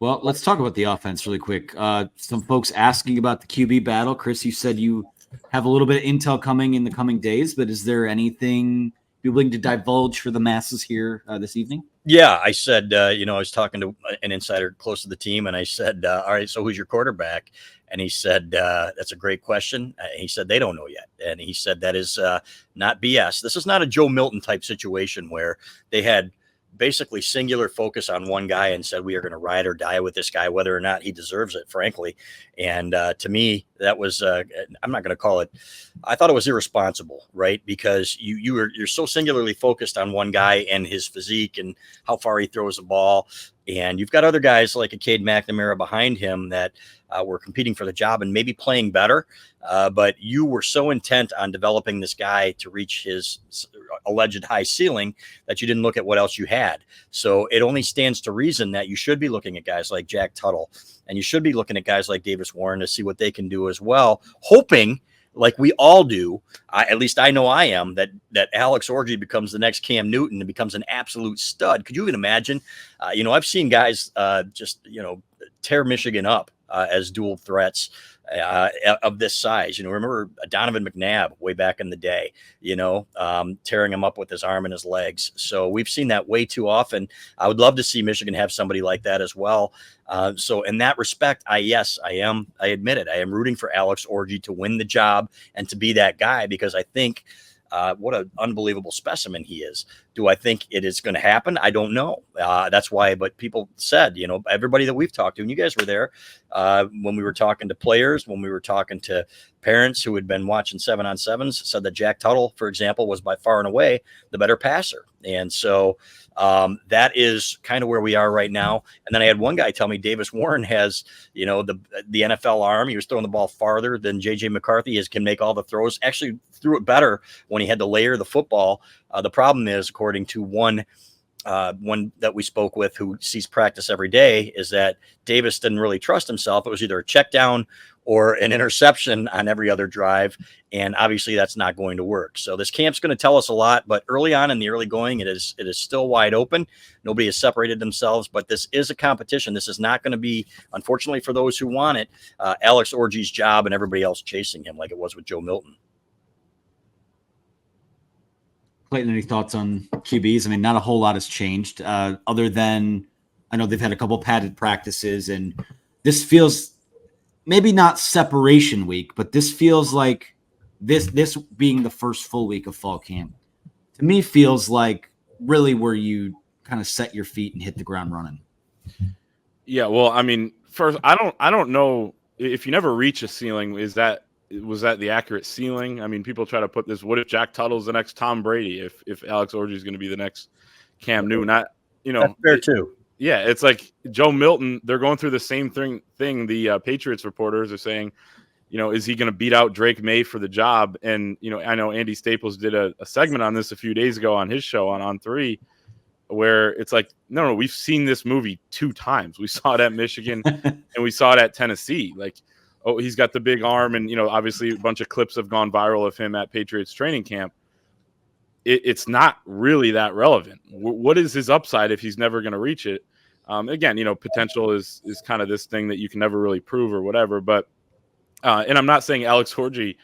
Well, let's talk about the offense really quick. Some folks asking about the QB battle. Chris, you said you have a little bit of intel coming in the coming days, but is there anything you're willing to divulge for the masses here this evening? Yeah, I said, I was talking to an insider close to the team, and I said, all right, so who's your quarterback? And he said, that's a great question. He said, they don't know yet. And he said, that is not BS. This is not a Joe Milton type situation where they had basically singular focus on one guy and said, we are going to ride or die with this guy, whether or not he deserves it, frankly. And to me, that was, I'm not going to call it, I thought it was irresponsible, right? Because you're so singularly focused on one guy and his physique and how far he throws the ball. And you've got other guys like a Cade McNamara behind him that were competing for the job and maybe playing better. But you were so intent on developing this guy to reach his alleged high ceiling that you didn't look at what else you had. So it only stands to reason that you should be looking at guys like Jack Tuttle, and you should be looking at guys like Davis Warren to see what they can do as well, hoping, like we all do, at least I know I am, that Alex Orji becomes the next Cam Newton and becomes an absolute stud. Could you even imagine? I've seen guys tear Michigan up as dual threats of this size. Remember Donovan McNabb way back in the day, tearing him up with his arm and his legs. So we've seen that way too often. I would love to see Michigan have somebody like that as well. So in that respect, I admit it. I am rooting for Alex Orji to win the job and to be that guy, because I think what an unbelievable specimen he is. Do I think it is going to happen? I don't know. That's why, but people said, everybody that we've talked to, and you guys were there when we were talking to players, when we were talking to parents who had been watching 7-on-7s, said that Jack Tuttle, for example, was by far and away the better passer. And so that is kind of where we are right now. And then I had one guy tell me Davis Warren has, the NFL arm. He was throwing the ball farther than JJ McCarthy can make all the throws. Actually threw it better when he had to layer the football. The problem is, according to one that we spoke with who sees practice every day, is that Davis didn't really trust himself. It was either a check down or an interception on every other drive. And obviously that's not going to work. So this camp's going to tell us a lot, but early on in the early going, it is still wide open. Nobody has separated themselves, but this is a competition. This is not going to be, unfortunately for those who want it, Alex Orji's job and everybody else chasing him like it was with Joe Milton. Clayton, any thoughts on QBs? I mean, not a whole lot has changed other than I know they've had a couple padded practices, and this feels maybe not separation week, but this feels like this being the first full week of fall camp, to me feels like really where you kind of set your feet and hit the ground running. Yeah, well, I mean, first, I don't know if you never reach a ceiling, was that the accurate ceiling? I mean, people try to put this, what if Jack Tuttle's the next Tom Brady, if Alex Orji is going to be the next Cam Newton? That's fair too. Yeah, it's like Joe Milton, they're going through the same thing. The Patriots reporters are saying, is he going to beat out Drake May for the job? And, I know Andy Staples did a segment on this a few days ago on his show on 3, where it's like, no, we've seen this movie 2 times. We saw it at Michigan and we saw it at Tennessee. Like, oh, he's got the big arm, and, obviously a bunch of clips have gone viral of him at Patriots training camp. It's not really that relevant. What is his upside if he's never going to reach it? Again, potential is kind of this thing that you can never really prove or whatever. But and I'm not saying Alex Orji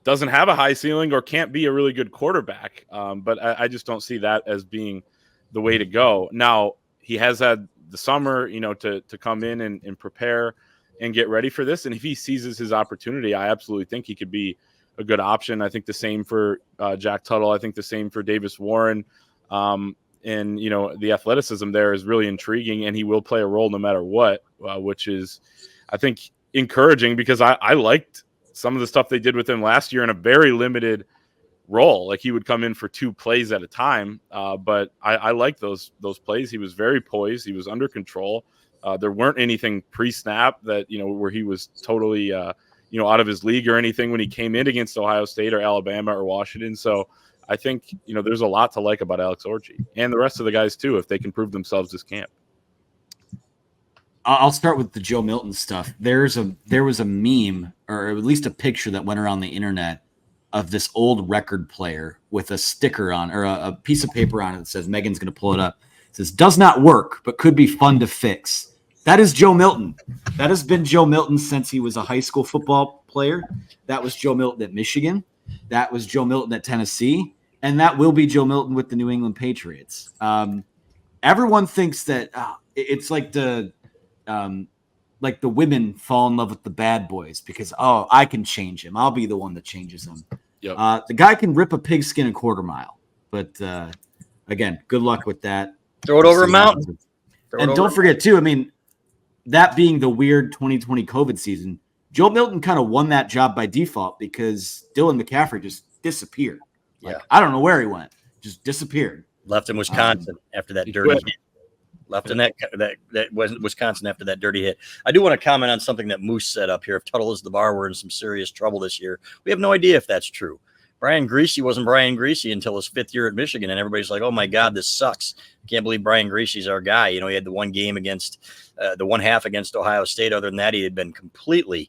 doesn't have a high ceiling or can't be a really good quarterback, but I just don't see that as being the way to go. Now, he has had the summer, to come in and prepare and get ready for this. And if he seizes his opportunity, I absolutely think he could be a good option. I think the same for Jack Tuttle. I think the same for Davis Warren. And, the athleticism there is really intriguing, and he will play a role no matter what, which is, I think, encouraging, because I liked some of the stuff they did with him last year in a very limited role. Like, he would come in for 2 plays at a time. But I liked those plays. He was very poised. He was under control. There weren't anything pre-snap that, where he was totally, out of his league or anything when he came in against Ohio State or Alabama or Washington. So I think, there's a lot to like about Alex Orji and the rest of the guys too, if they can prove themselves this camp. I'll start with the Joe Milton stuff. There was a meme, or at least a picture, that went around the internet of this old record player with a sticker on, or a piece of paper on it that says, Megan's going to pull it up. It says, "Does not work, but could be fun to fix. That is Joe Milton. That has been Joe Milton since he was a high school football player. That was Joe Milton at Michigan. That was Joe Milton at Tennessee. And that will be Joe Milton with the New England Patriots. Everyone thinks that it's like the women fall in love with the bad boys because, I can change him. I'll be the one that changes him. Yep. The guy can rip a pigskin a quarter mile. But, again, good luck with that. Throw it over a mountain. And don't forget, too, I mean, that being the weird 2020 COVID season, Joe Milton kind of won that job by default because Dylan McCaffrey just disappeared. I don't know where he went. Just disappeared. Left in Wisconsin after that dirty hit. Left in that wasn't Wisconsin after that dirty hit. I do want to comment on something that Moose said up here. If Tuttle is the bar, we're in some serious trouble this year. We have no idea if that's true. Brian Greasy wasn't Brian Greasy until his 5th year at Michigan, and everybody's like, "Oh my God, this sucks! Can't believe Brian Greasy's our guy." He had the one game against the one half against Ohio State. Other than that, he had been completely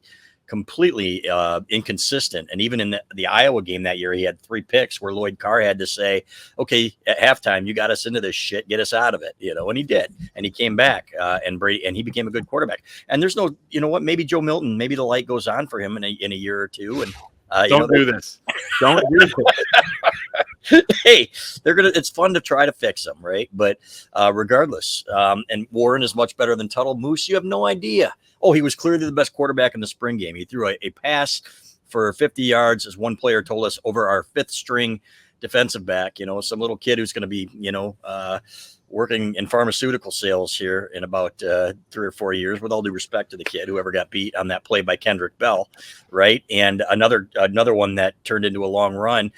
inconsistent. And even in the Iowa game that year, he had 3 picks where Lloyd Carr had to say, "Okay, at halftime, you got us into this shit. Get us out of it." And he did. And he came back and he became a good quarterback. And there's no, maybe Joe Milton, maybe the light goes on for him in a year or two. And don't do this. Don't do this. Hey, it's fun to try to fix them, right? But regardless, and Warren is much better than Tuttle. Moose, you have no idea. Oh, he was clearly the best quarterback in the spring game. He threw a pass for 50 yards, as one player told us, over our 5th string defensive back. Some little kid who's going to be, working in pharmaceutical sales here in about 3 or 4 years, with all due respect to the kid, whoever got beat on that play by Kendrick Bell, right? And another one that turned into a long run.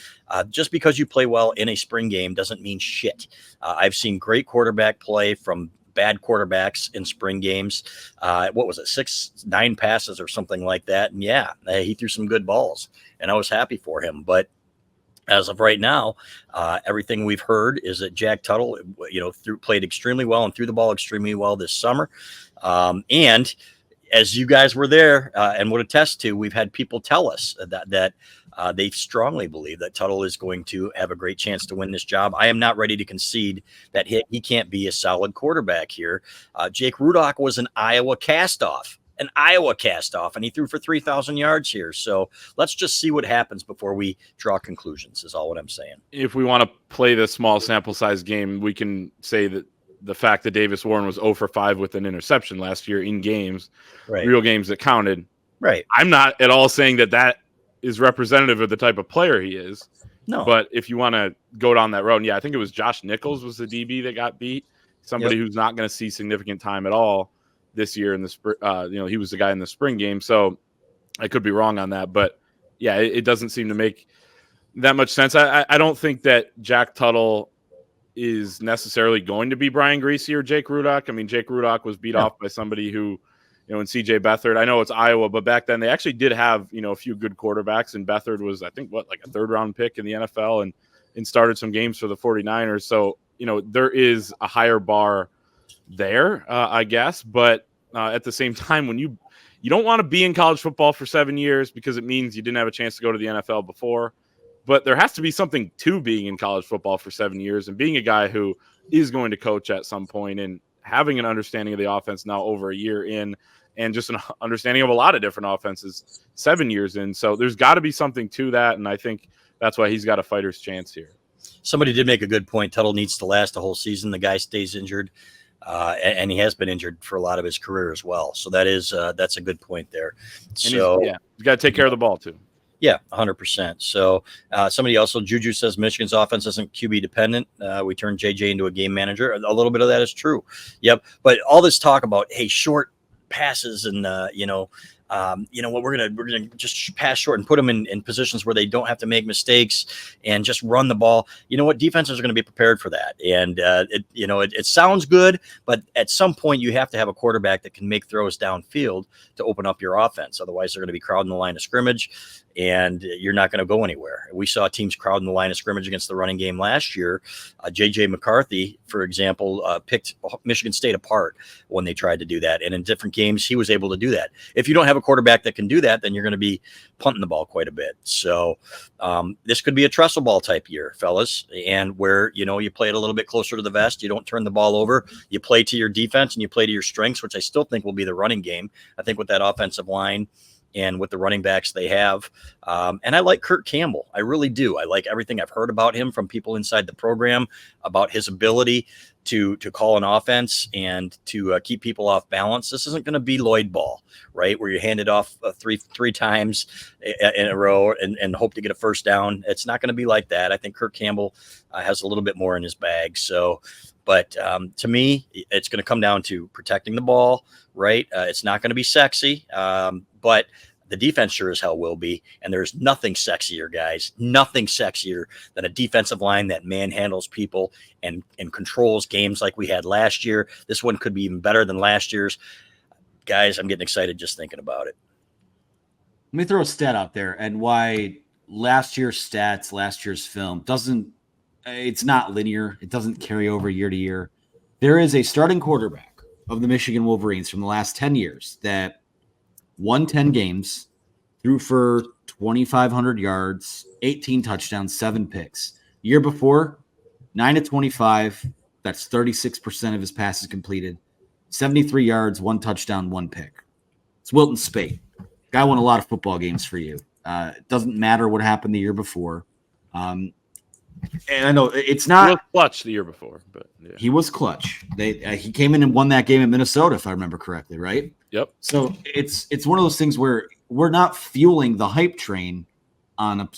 Just because you play well in a spring game doesn't mean shit. I've seen great quarterback play from bad quarterbacks in spring games. What was it? 6-9 passes or something like that. And he threw some good balls, and I was happy for him. But as of right now, everything we've heard is that Jack Tuttle, played extremely well and threw the ball extremely well this summer. And as you guys were there and would attest to, we've had people tell us that they strongly believe that Tuttle is going to have a great chance to win this job. I am not ready to concede that he can't be a solid quarterback here. Jake Rudock was an Iowa cast-off, and he threw for 3,000 yards here. So let's just see what happens before we draw conclusions, is all what I'm saying. If we want to play the small sample size game, we can say that the fact that Davis Warren was 0 for 5 with an interception last year in games, right, real games that counted. Right. I'm not at all saying that is representative of the type of player he is. No. But if you want to go down that road, I think it was Josh Nichols was the DB that got beat. Somebody who's not going to see significant time at all this year in the spring. He was the guy in the spring game. So I could be wrong on that. But, it doesn't seem to make that much sense. I don't think that Jack Tuttle is necessarily going to be Brian Greasy or Jake Rudock. I mean, Jake Rudock was beat off by somebody who, and CJ Beathard. I know it's Iowa, but back then they actually did have, a few good quarterbacks, and Beathard was, I think, like a 3rd-round pick in the NFL and started some games for the 49ers. So, there is a higher bar there, I guess. But at the same time, when you don't want to be in college football for 7 years because it means you didn't have a chance to go to the NFL before. But there has to be something to being in college football for 7 years and being a guy who is going to coach at some point and having an understanding of the offense now over a year in, and just an understanding of a lot of different offenses 7 years in. So there's got to be something to that, and I think that's why he's got a fighter's chance here. Somebody did make a good point. Tuttle needs to last the whole season. The guy stays injured, and he has been injured for a lot of his career as well. So that's a good point there. So he's got to take care of the ball too. Yeah, 100%. So somebody also, Juju says Michigan's offense isn't QB dependent. We turned JJ into a game manager. A little bit of that is true. Yep. But all this talk about, hey, short passes and, what we're gonna just pass short and put them in positions where they don't have to make mistakes and just run the ball. You know what? Defenses are going to be prepared for that. And it sounds good, but at some point you have to have a quarterback that can make throws downfield to open up your offense. Otherwise, they're going to be crowding the line of scrimmage, and you're not going to go anywhere. We saw teams crowding the line of scrimmage against the running game last year. J.J. McCarthy, for example, picked Michigan State apart when they tried to do that. And in different games, he was able to do that. If you don't have a a quarterback that can do that, then you're going to be punting the ball quite a bit. So this could be a trestle ball type year, fellas, and where, you play it a little bit closer to the vest. You don't turn the ball over. You play to your defense and you play to your strengths, which I still think will be the running game. I think with that offensive line and with the running backs they have. And I like Kurt Campbell. I really do. I like everything I've heard about him from people inside the program, about his ability to call an offense and to keep people off balance. This isn't going to be Lloyd ball, right, where you hand it off three times in a row and hope to get a first down. It's not going to be like that. I think Kurt Campbell has a little bit more in his bag. So, but to me, it's going to come down to protecting the ball, right? It's not going to be sexy, but the defense sure as hell will be. And there's nothing sexier, guys, nothing sexier than a defensive line that manhandles people and controls games like we had last year. This one could be even better than last year's. Guys, I'm getting excited just thinking about it. Let me throw a stat out there and why last year's stats, last year's film it's not linear. It doesn't carry over year to year. There is a starting quarterback of the Michigan Wolverines from the last 10 years that won 10 games, threw for 2,500 yards, 18 touchdowns, 7 picks. Year before, 9-25. That's 36% of his passes completed. 73 yards, 1 touchdown, 1 pick. It's Wilton Speight. Guy won a lot of football games for you. It doesn't matter what happened the year before. And I know it's not. He was clutch the year before, but yeah. He was clutch. He came in and won that game in Minnesota, if I remember correctly, right? Yep. So it's one of those things where we're not fueling the hype train on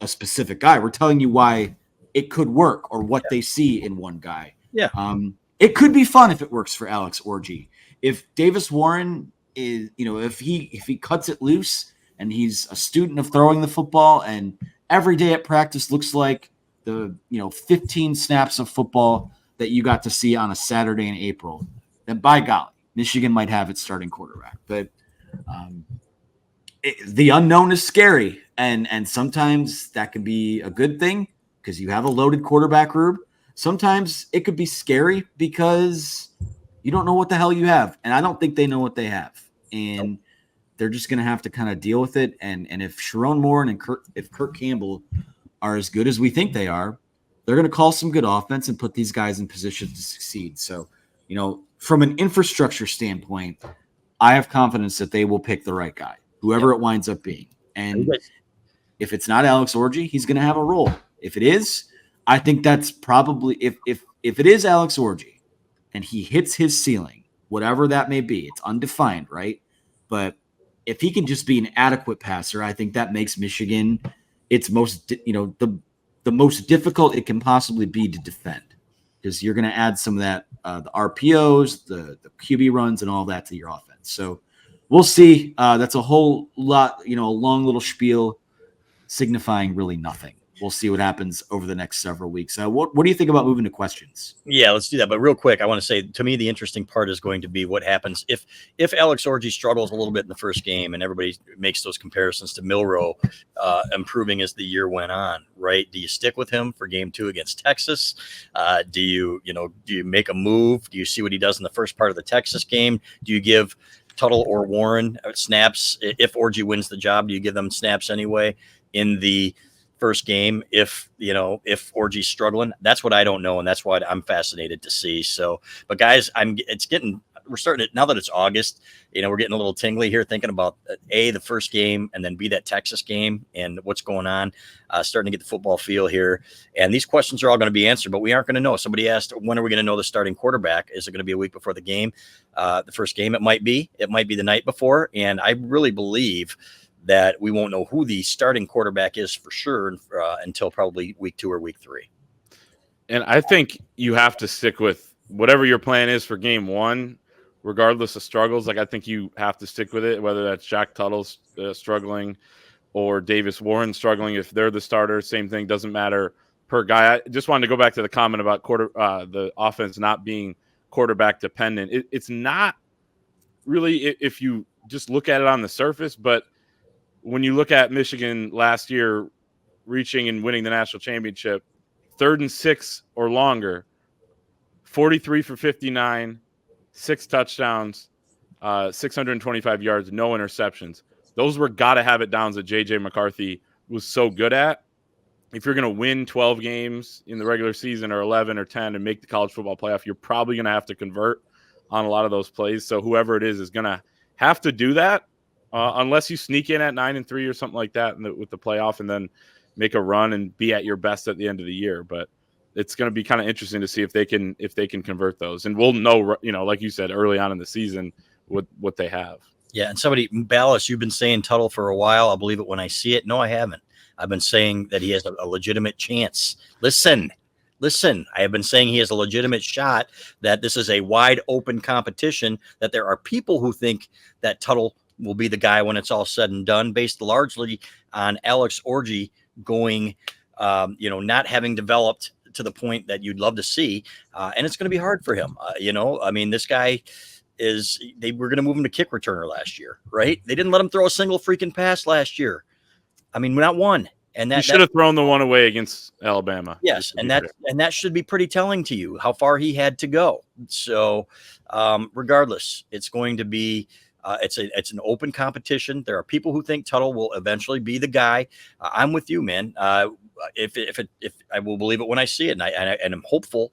a specific guy. We're telling you why it could work or what they see in one guy. Yeah. It could be fun if it works for Alex Orji. If Davis Warren is, if he cuts it loose and he's a student of throwing the football and every day at practice looks like the 15 snaps of football that you got to see on a Saturday in April, then by golly, Michigan might have its starting quarterback. But the unknown is scary, and sometimes that can be a good thing because you have a loaded quarterback room. Sometimes it could be scary because you don't know what the hell you have, and I don't think they know what they have, and they're just going to have to kind of deal with it. And if Sharon Moore and if Kurt Campbell are as good as we think they are, they're going to call some good offense and put these guys in position to succeed. So, from an infrastructure standpoint, I have confidence that they will pick the right guy, whoever it winds up being. And if it's not Alex Orji, he's going to have a role. If it is, I think that's probably if it is Alex Orji and he hits his ceiling, whatever that may be, it's undefined, right? But if he can just be an adequate passer, I think that makes Michigan its most, the most difficult it can possibly be to defend, because you're going to add some of that, the RPOs, the QB runs and all that to your offense. So we'll see. That's a whole lot, a long little spiel signifying really nothing. We'll see what happens over the next several weeks. What do you think about moving to questions? Yeah, let's do that. But real quick, I want to say, to me, the interesting part is going to be what happens if Alex Orji struggles a little bit in the first game, and everybody makes those comparisons to Milroe improving as the year went on, right? Do you stick with him for game 2 against Texas? Do you make a move? Do you see what he does in the first part of the Texas game? Do you give Tuttle or Warren snaps? If Orji wins the job, do you give them snaps anyway in the first game if Orji's struggling? That's what I don't know, and that's what I'm fascinated to see. So, but guys, we're starting to, now that it's August, we're getting a little tingly here thinking about the first game, and then that Texas game and what's going on, starting to get the football feel here. And these questions are all going to be answered, but we aren't going to know. Somebody asked, when are we going to know the starting quarterback? Is it going to be a week before the game? The first game, it might be the night before. And I really believe that we won't know who the starting quarterback is for sure until probably week 2 or week 3. And I think you have to stick with whatever your plan is for game 1, regardless of struggles. Like, I think you have to stick with it, whether that's Jack Tuttle's struggling or Davis Warren struggling. If they're the starter, same thing, doesn't matter per guy. I just wanted to go back to the comment about the offense not being quarterback dependent. It's not really, if you just look at it on the surface, but when you look at Michigan last year reaching and winning the national championship, 3rd and 6 or longer, 43 for 59, 6 touchdowns, 625 yards, no interceptions. Those were gotta have it downs that JJ McCarthy was so good at. If you're going to win 12 games in the regular season or 11 or 10 and make the college football playoff, you're probably going to have to convert on a lot of those plays. So whoever it is going to have to do that unless you sneak in at 9-3 or something like that with the playoff and then make a run and be at your best at the end of the year. But it's going to be kind of interesting to see if they can convert those. And we'll know, like you said, early on in the season what they have. Yeah. And somebody, Balas, you've been saying Tuttle for a while. I'll believe it when I see it. No, I haven't. I've been saying that he has a legitimate chance. Listen. I have been saying he has a legitimate shot, that this is a wide open competition, that there are people who think that Tuttle will be the guy when it's all said and done, based largely on Alex Orji going, not having developed to the point that you'd love to see. And it's going to be hard for him. This guy they were going to move him to kick returner last year, right? They didn't let him throw a single freaking pass last year. Not one. And that he should have thrown the one away against Alabama. Yes, and that should be pretty telling to you how far he had to go. So, regardless, it's going to be it's an open competition. There are people who think Tuttle will eventually be the guy. I'm with you, man. If I will believe it when I see it, and I'm hopeful.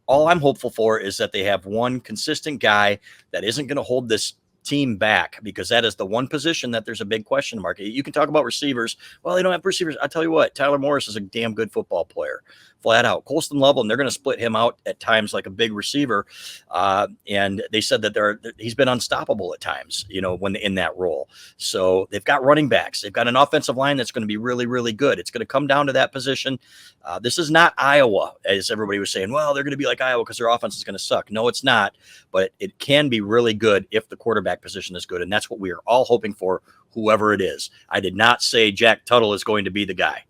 All I'm hopeful for is that they have one consistent guy that isn't going to hold this team back, because that is the one position that there's a big question mark. You can talk about receivers. Well, they don't have receivers. I tell you what, Tyler Morris is a damn good football player, flat out. Colston Loveland, they're going to split him out at times like a big receiver. And they said that he's been unstoppable at times, when in that role. So they've got running backs. They've got an offensive line that's going to be really, really good. It's going to come down to that position. This is not Iowa, as everybody was saying. Well, they're going to be like Iowa because their offense is going to suck. No, it's not. But it can be really good if the quarterback position is good. And that's what we are all hoping for, whoever it is. I did not say Jack Tuttle is going to be the guy.